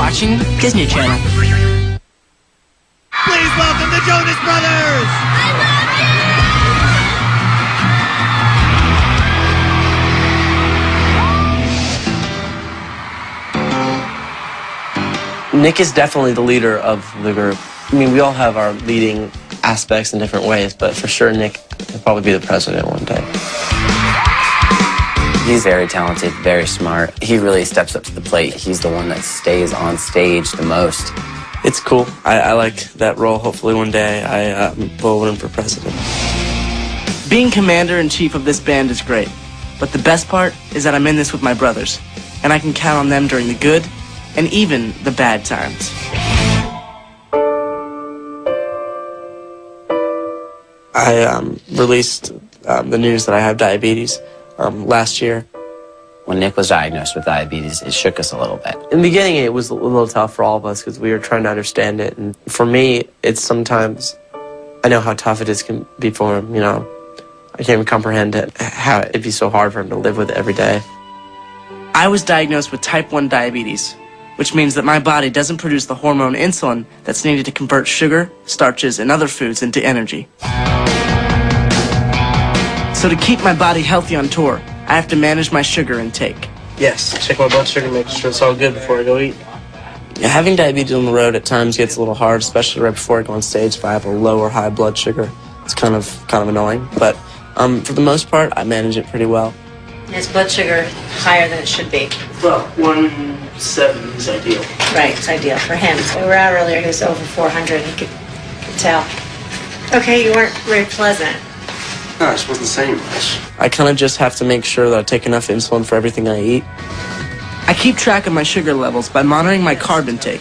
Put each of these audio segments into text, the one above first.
watching Disney Channel. Please welcome the Jonas Brothers! Nick is definitely the leader of the group. I mean, we all have our leading aspects in different ways, but for sure Nick will probably be the president one day. He's very talented, very smart. He really steps up to the plate. He's the one that stays on stage the most. It's cool. I like that role. Hopefully one day I will run for president. Being commander-in-chief of this band is great, but the best part is that I'm in this with my brothers, and I can count on them during the good and even the bad times. I released the news that I have diabetes last year. When Nick was diagnosed with diabetes, it shook us a little bit. In the beginning, it was a little tough for all of us because we were trying to understand it. And for me, it's sometimes, I know how tough it is can be for him, you know. I can't even comprehend it, how it'd be so hard for him to live with it every day. I was diagnosed with type 1 diabetes, which means that my body doesn't produce the hormone insulin that's needed to convert sugar, starches, and other foods into energy. So to keep my body healthy on tour, I have to manage my sugar intake. Yes, check my blood sugar, make sure it's all good before I go eat. Yeah, having diabetes on the road at times gets a little hard, especially right before I go on stage. If I have a low or high blood sugar, it's kind of annoying. But for the most part, I manage it pretty well. His blood sugar higher than it should be. Well, 170 is ideal. Right, it's ideal for him. We were out earlier, he was over 400, he could tell. Okay, you weren't very pleasant. No, I just wasn't saying much. I kind of just have to make sure that I take enough insulin for everything I eat. I keep track of my sugar levels by monitoring my carb intake,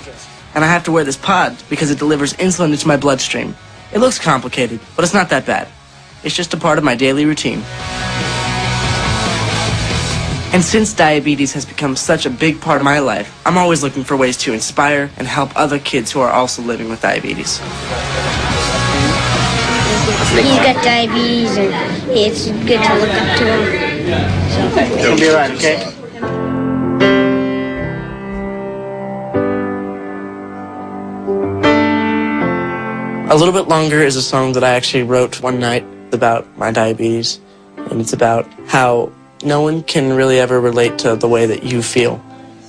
and I have to wear this pod because it delivers insulin into my bloodstream. It looks complicated, but it's not that bad. It's just a part of my daily routine. And since diabetes has become such a big part of my life, I'm always looking for ways to inspire and help other kids who are also living with diabetes. He's got diabetes, and it's good to look up to him. So, It's gonna be alright, okay? A Little Bit Longer is a song that I actually wrote one night about my diabetes, and it's about how no one can really ever relate to the way that you feel.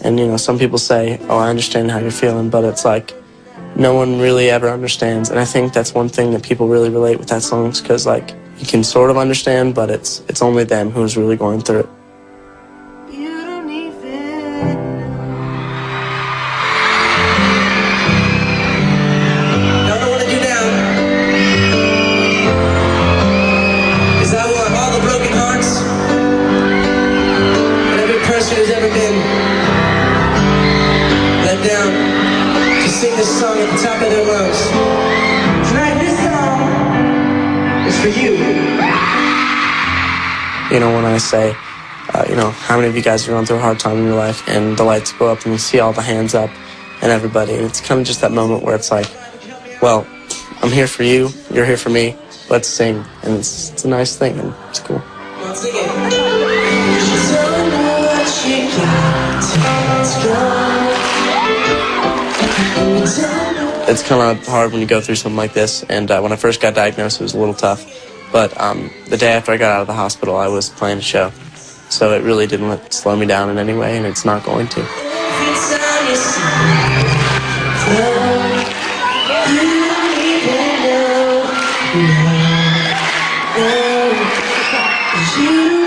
And, you know, some people say, oh, I understand how you're feeling, but it's like, no one really ever understands. And I think that's one thing that people really relate with that song, because, like, you can sort of understand, but it's only them who's really going through it. You don't even Now what I want to do now is I want all the broken hearts and every person who's ever been let down to sing this song at the top of their lungs. Tonight, this song is for you. You know, when I say, you know, how many of you guys are going through a hard time in your life, and the lights go up and you see all the hands up and everybody, and it's kind of just that moment where it's like, well, I'm here for you, you're here for me, let's sing. And it's a nice thing, and it's cool. Come on, sing it. Don't know what you got. It's kind of hard when you go through something like this, and when I first got diagnosed, it was a little tough. But the day after I got out of the hospital, I was playing a show. So it really didn't slow me down in any way, and it's not going to. You